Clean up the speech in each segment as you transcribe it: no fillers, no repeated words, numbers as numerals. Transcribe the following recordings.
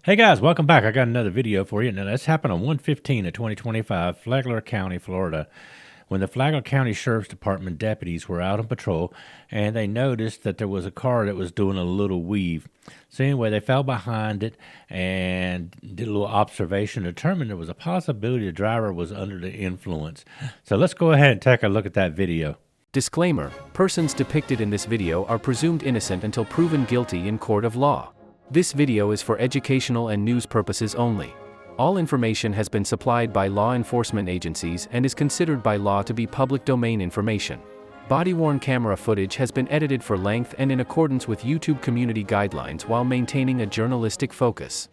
Hey guys, welcome back. I got another video for you. Now, this happened on 1/15 of 2025, Flagler County, Florida, when the Flagler County Sheriff's Department deputies were out on patrol and they noticed that there was a car that was doing a little weave. So anyway, they fell behind it and did a little observation, determined there was a possibility the driver was under the influence. So let's go ahead and take a look at that video. Disclaimer: persons depicted in this video are presumed innocent until proven guilty in court of law. This video is for educational and news purposes only. All information has been supplied by law enforcement agencies and is considered by law to be public domain information. Body-worn camera footage has been edited for length and in accordance with YouTube community guidelines while maintaining a journalistic focus.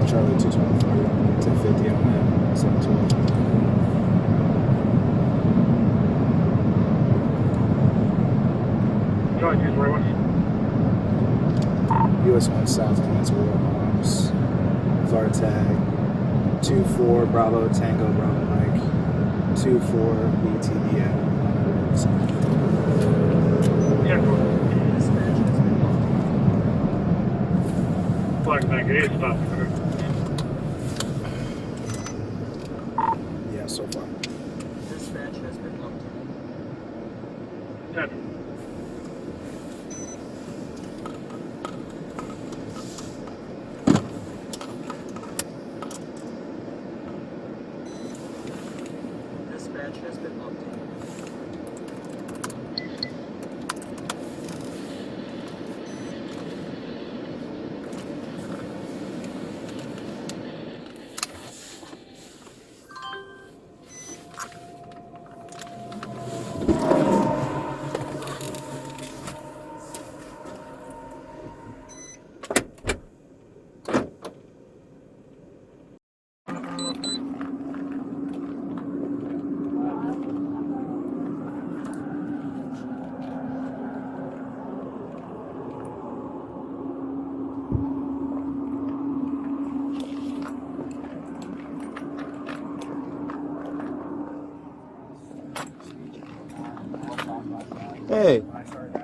Charlie 225, 1050 on that, 712. US 1 South, cancel arms. Florida tag 24 Bravo Tango Bravo Mike 24 BTBM. Flag back, it is stopped. Yeah, so far. Dispatch has been locked. 10. Dispatch has been locked. Hey,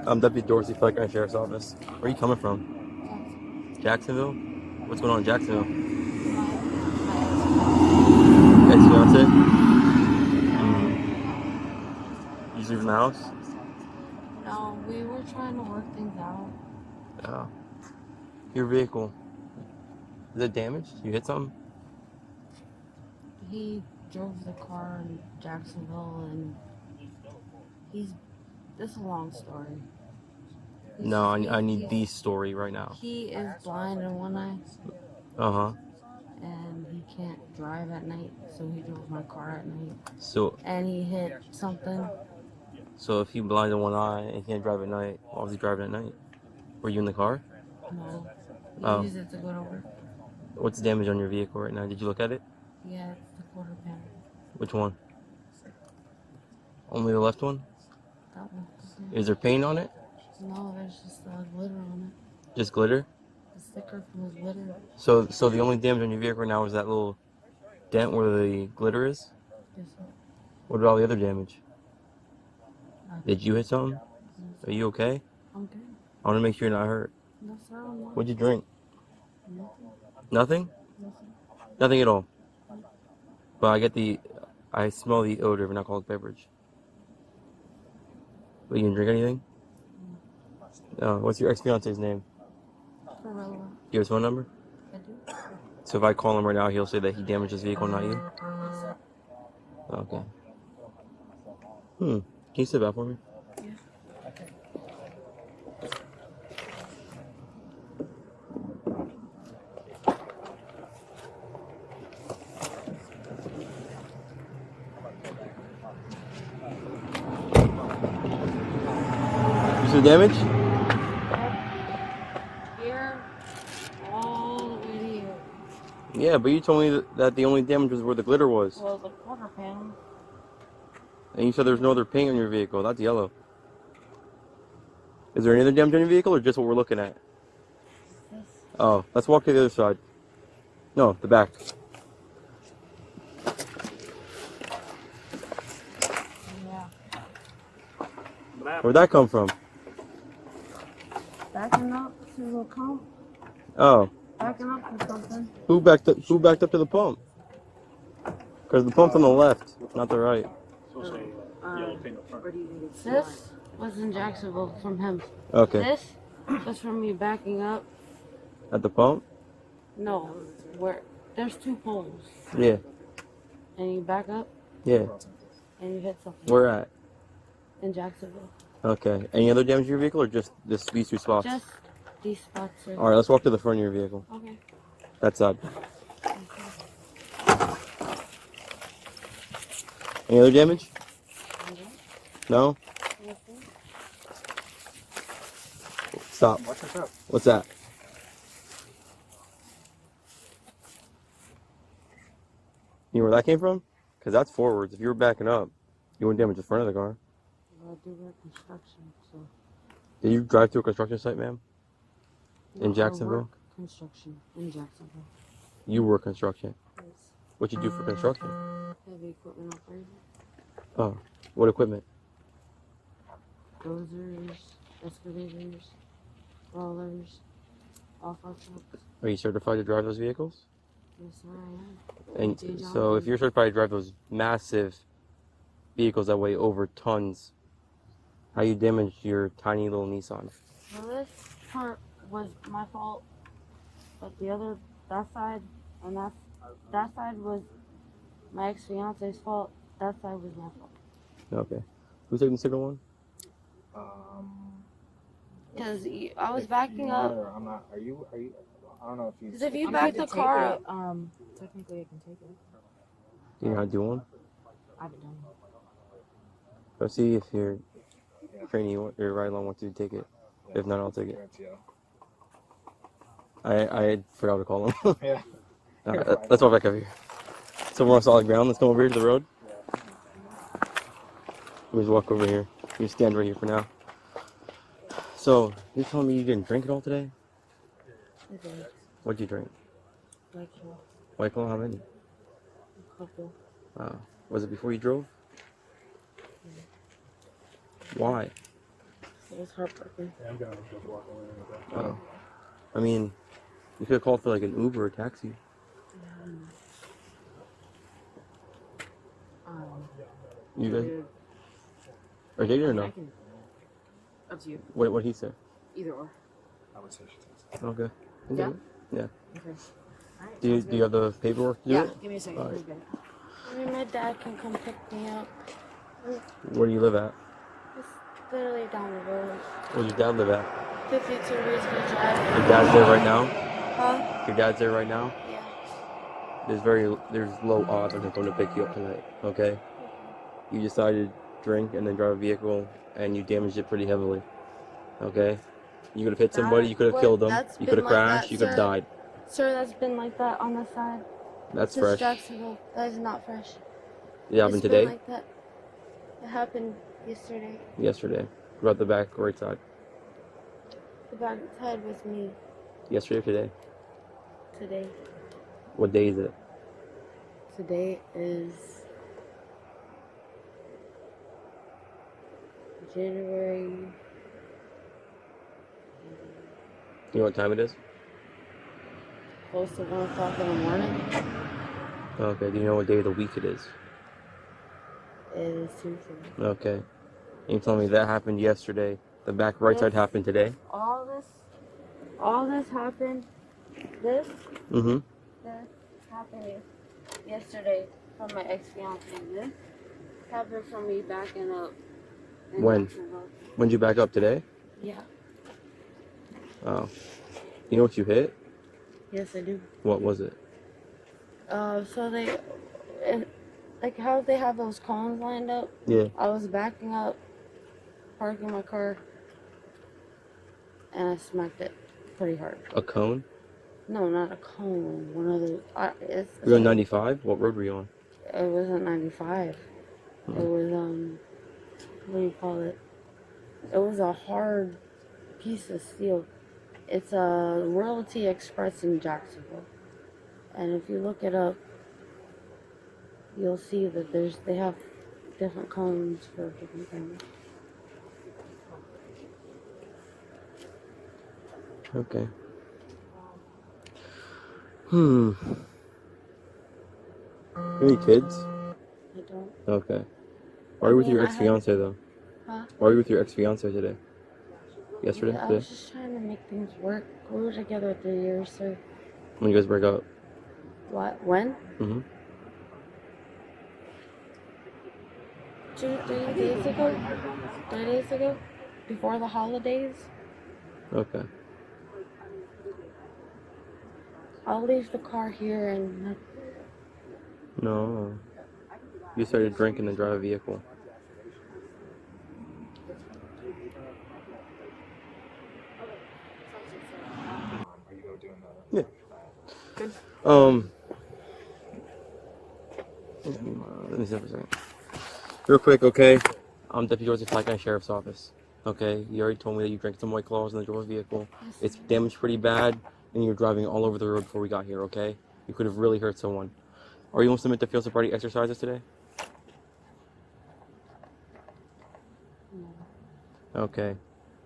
I'm Deputy Dorsey, Flagler Sheriff's Office. Where are you coming from? Jacksonville? What's going on in Jacksonville? Ex-fiance? You leaving the house? No, we were trying to work things out. Yeah. Your vehicle, is it damaged? You hit something? He drove the car in Jacksonville and this is a long story. No, I need the story right now. He is blind in one eye Uh-huh. and he can't drive at night, so he drove my car at night. So And he hit something. if you blind in one eye and can't drive at night, why was he driving at night? Were you in the car? No. He Oh. used it to go to work. What's the damage on your vehicle right now? Did you look at it? Yeah, it's the quarter panel. Which one? Only the left one? That one. Is there paint on it? No, there's just glitter on Just glitter? it. The sticker from the glitter. So the only damage on your vehicle right now is that little dent where the glitter is? Yes, sir. What about all the other damage? I- Did you hit something? Are you okay? I'm good. I want to make sure you're not hurt. No, sir, I'm not. What'd you drink? Nothing. Nothing? Nothing. Nothing at all. But I smell the odor of an alcoholic beverage. But you didn't drink anything? What's your ex-fiance's name? Corella. Do you have his phone number? I do. So if I call him right now, he'll say that he damaged his vehicle, not you? Okay. Can you sit back for me? Yeah. the damage? Here, all the way to here. Yeah, but you told me that the only damage was where the glitter was. Well, the quarter panel. And you said there's no other paint on your vehicle. That's yellow. Is there any other damage on your vehicle or just what we're looking at? This. Oh, let's walk to the other side. No, the back. Yeah. Where'd that come from? Backing up to the pump. Oh, Backing up to something. who backed up to the pump? Because the pump's on the left, not the right. This was in Jacksonville from him. Okay. This was from me backing up. At the pump? No, where there's 2 poles. Yeah. And you back up Yeah. and you hit something. Where at? In Jacksonville. Okay. Any other damage to your vehicle or just these 2 spots? Just these spots. Are... Alright, let's walk to the front of your vehicle. Okay. That side. Any other damage? No? Stop. What's that? You know where that came from? Because that's forwards. If you were backing up, you wouldn't damage the front of the car. I do work construction, so. Did you drive through a construction site, ma'am? No, In I Jacksonville? work construction in Jacksonville. You work construction. Yes. What you do for construction? Heavy equipment operator. Oh, what equipment? Dozers, excavators, rollers, off-road trucks. Are you certified to drive those vehicles? Yes, sir, I am. And DJ so Johnson. if you're certified to drive those massive vehicles that weigh over tons, how you damage your tiny little Nissan? Well, this part was my fault, but that side, and that side was my ex-fiance's fault. That side was my fault. Okay. Who's taking the signal one? Because I was backing up. I'm not. Are you? I don't know if you. Because if you I'm back good the to car take up, it. Technically, I can take it. Do you know how to do one? I haven't done it. Let's see if your trainee or ride along wants you to take it. If not, I'll take it. I forgot to call him. Yeah. Let's walk back up here. So we're on solid ground. Let's come over here to the road. Let me just walk over here. You stand right here for now. So, you're telling me you didn't drink at all today? I did. What'd you drink? Like a White Claw, how many? couple. Was it before you drove? Why? It was heartbreaking. Oh. I mean, you could have called for like an Uber or taxi. You good? Are you taking it or no? Up to you. What he said? Either or. I would say she takes. Okay. Yeah? Yeah. Okay. Alright. Do you have the paperwork to do Yeah. it? Give me a second. Alright. Okay. Maybe my dad can come pick me up. Where do you live at? It's literally down the road. Where does your dad live at? 52 Ridgeview Drive. Your dad's there right now? Huh? Your dad's there right now? Yeah. There's low odds I'm going to pick you up tonight, okay? You decided to drink and then drive a vehicle and you damaged it pretty heavily, okay? You could have hit somebody, you could have killed them, you could have crashed, you could have died. Sir, that's been like that on the side. That's Since fresh. Jacksonville. That is not fresh. It happened It's today? been like that. It happened yesterday. Yesterday. What about the back right side? The back side was me Yesterday or today? today. What day is it? Today is January. You know what time it is? Close to 1 o'clock in the morning. Okay, do you know what day of the week it is? It is Tuesday. Okay. And you telling me that happened yesterday. The back right side Yes. happened today? All this happened. This happened yesterday from my ex-fiance. This happened from me backing up. in When? Jacksonville. When'd you back up today? Yeah. Oh. You know what you hit? Yes, I do. What was it? So like how they have those cones lined up. Yeah. I was backing up, parking my car and I smacked it pretty hard. A cone? No, not a cone. One of the. You're on 95? What road were you on? It wasn't 95. It was what do you call it? It was a hard piece of steel. It's a Royalty Express in Jacksonville, and if you look it up, you'll see that they have different cones for different things. Okay. Any kids? I don't. Okay. Why are you with your ex-fiance though? Huh? Why are you with your ex-fiance today? Yesterday? I Today? was just trying to make things work. We were together 3 years, so. When you guys break up? What? When? Mm-hmm. 3 days ago? 3 days ago? Before the holidays? Okay. I'll leave the car here and. No. You started drinking and drive a vehicle. Are you doing that? Yeah. Good. Let me see for a second. Real quick, okay? I'm Deputy George Flagler Sheriff's Office. Okay? You already told me that you drank some White Claws and then drove a vehicle. It's damaged pretty bad, and you're driving all over the road before we got here, okay? You could have really hurt someone. Are you going to submit to field sobriety exercises today? No. Okay.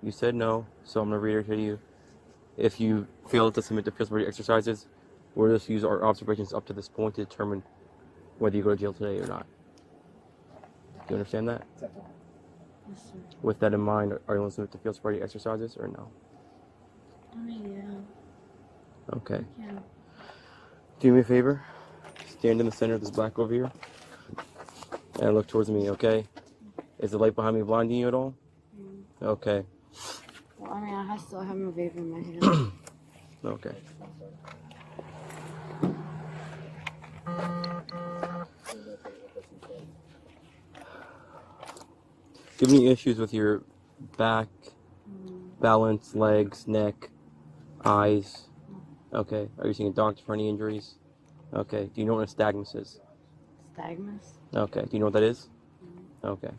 You said no, so I'm going to reiterate to you. If you fail to submit to field sobriety exercises, we'll just use our observations up to this point to determine whether you go to jail today or not. Do you understand that? Yes, sir. With that in mind, are you going to submit to field sobriety exercises or no? I mean, yeah. Okay. Yeah. Do me a favor. Stand in the center of this black over here. And look towards me, okay? Is the light behind me blinding you at all? Okay. Well, I mean, I still have my vape in my hand. Okay. Do you have any issues with your back, balance, legs, neck, eyes? Okay. Are you seeing a doctor for any injuries? Okay. Do you know what a nystagmus is? Stagmus? Okay. Do you know what that is? Okay.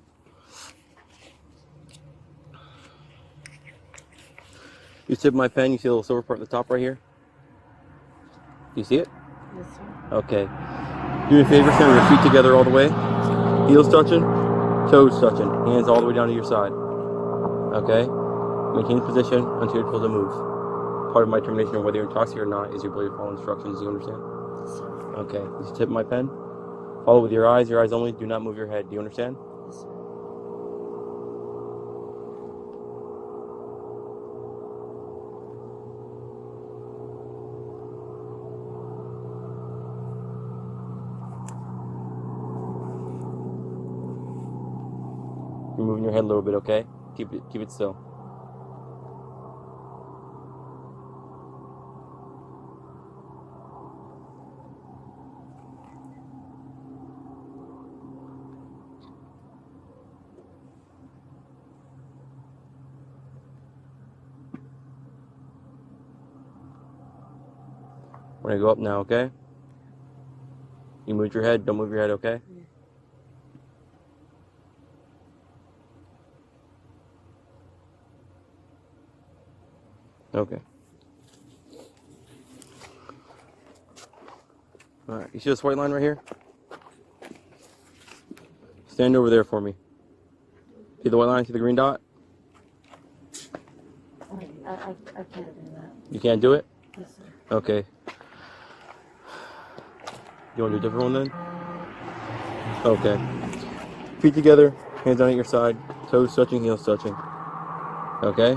You tip my pen, you see the little silver part at the top right here? Do you see it? Yes, sir. Okay. Do me a favor, stand with your feet together all the way. Heels touching, toes touching, hands all the way down to your side. Okay? Maintain position until you're told to move. Part of my determination of whether you're intoxicated or not is your ability to follow instructions. Do you understand? Yes, sir. Okay. You tip my pen. Follow with your eyes only. Do not move your head. Do you understand? Yes, sir. You're moving your head a little bit, okay? Keep it still. We're gonna go up now, okay? You moved your head, don't move your head, okay? Okay. Alright, you see this white line right here? Stand over there for me. See the white line, see the green dot? I can't do that. You can't do it? Yes, sir. Okay. You want to do a different one then? Okay. Feet together, hands down at your side, toes touching, heels touching. Okay?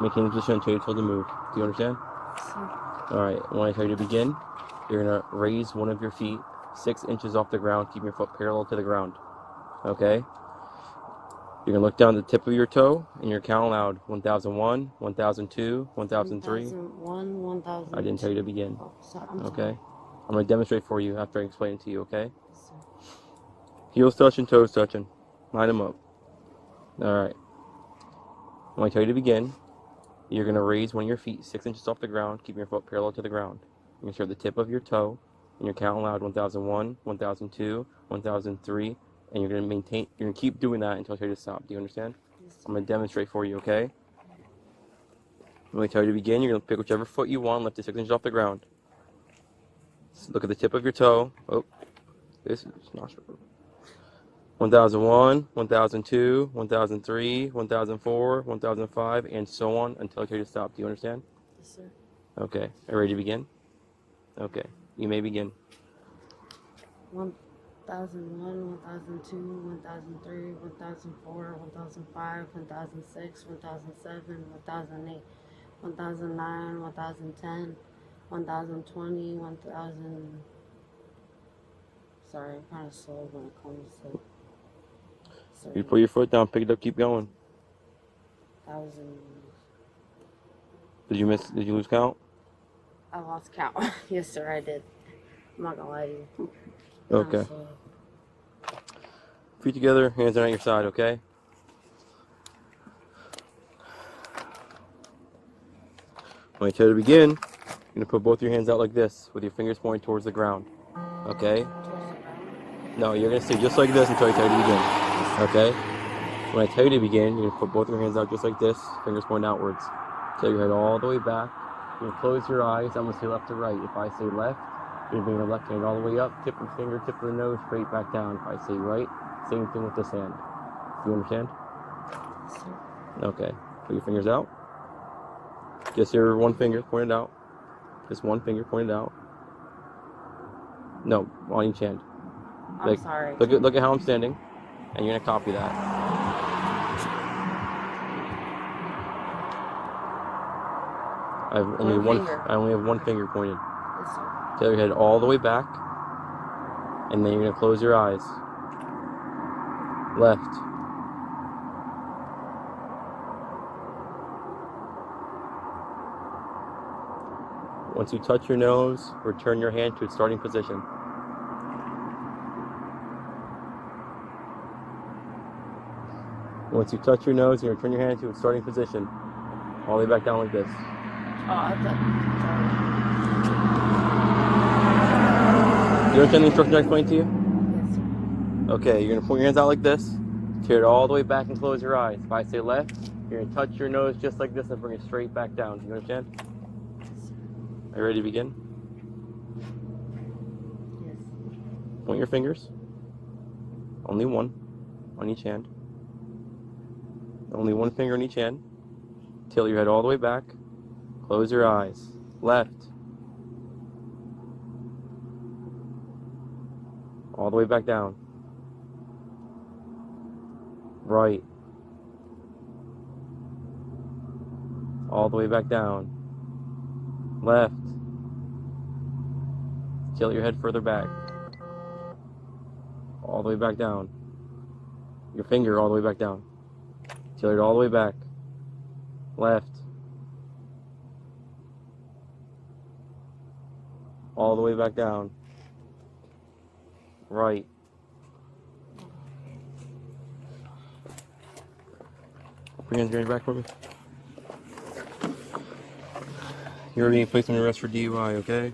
Maintain the position until you're told to move. Do you understand? Yes, sir. Alright, when I tell you to begin, you're going to raise one of your feet 6 inches off the ground, keep your foot parallel to the ground. Okay? You're going to look down the tip of your toe, and you're counting loud. 1001, 1002, 1003. 1001, 1000. I didn't tell you to begin. Oh, sorry. I'm Okay? sorry. I'm going to demonstrate for you after I explain it to you, okay? Yes, sir. Heels touching, toes touching. Line them up. Alright. When I tell you to begin, You're going to raise one of your feet 6 inches off the ground, keeping your foot parallel to the ground. You're going to show the tip of your toe, and you're counting loud 1001, 1002, 1003, and you're going to maintain, you're going to keep doing that until I tell you to stop. Do you understand? I'm going to demonstrate for you, okay? When I tell you to begin, you're going to pick whichever foot you want, lift it 6 inches off the ground. So look at the tip of your toe. Oh, this is not sure. 1001, 1002, 1003, 1004, 1005, and so on until I tell you to stop. Do you understand? Yes, sir. Okay. Are you ready to begin? Okay. You may begin. 1001, 1002, 1003, 1004, 1005, 1006, 1007, 1008, 1009, 1010, 1020, 1000. Sorry, I'm kind of slow when it comes to. You put your foot down, pick it up, keep going. 1000. Did you miss? Did you lose count? I lost count. Yes, sir, I did. I'm not gonna lie to you. Okay. Feet together, hands are at your side, okay? When I tell you to begin, you're gonna put both your hands out like this, with your fingers pointing towards the ground. Okay? No, you're gonna stay just like this until I tell you to begin. Okay? When I tell you to begin, you're gonna put both your hands out just like this, fingers pointing outwards. Tail your head all the way back. You're gonna close your eyes. I'm gonna say left to right. If I say left, you're gonna bring your left hand all the way up, tip of the finger, tip of the nose, straight back down. If I say right, same thing with this hand. Do you understand? Okay. Put your fingers out. Just your one finger pointed out. Just one finger pointed out. No, on each hand. I'm sorry. Look at how I'm standing, and you're gonna copy that. I only have one finger pointed. Yes, sir. Tail your head all the way back, and then you're gonna close your eyes. Left. Once you touch your nose, return your hand to its starting position. Once you touch your nose, you return your hand to its starting position. All the way back down like this. Oh, I thought. You understand the instructions I explained to you? Yes, sir. Okay, you're gonna point your hands out like this, tear it all the way back and close your eyes. If I say left, you're gonna touch your nose just like this and bring it straight back down. Do you understand? Yes, sir. Are you ready to begin? Yes. Point your fingers. Only one on each hand. Only one finger on each hand. Tilt your head all the way back. Close your eyes. Left. All the way back down. Right. All the way back down. Left. Tilt your head further back. All the way back down. Your finger all the way back down. Tilt it all the way back. Left. All the way back down. Right. Bring your hands back for me. You're being placed on arrest for DUI, okay?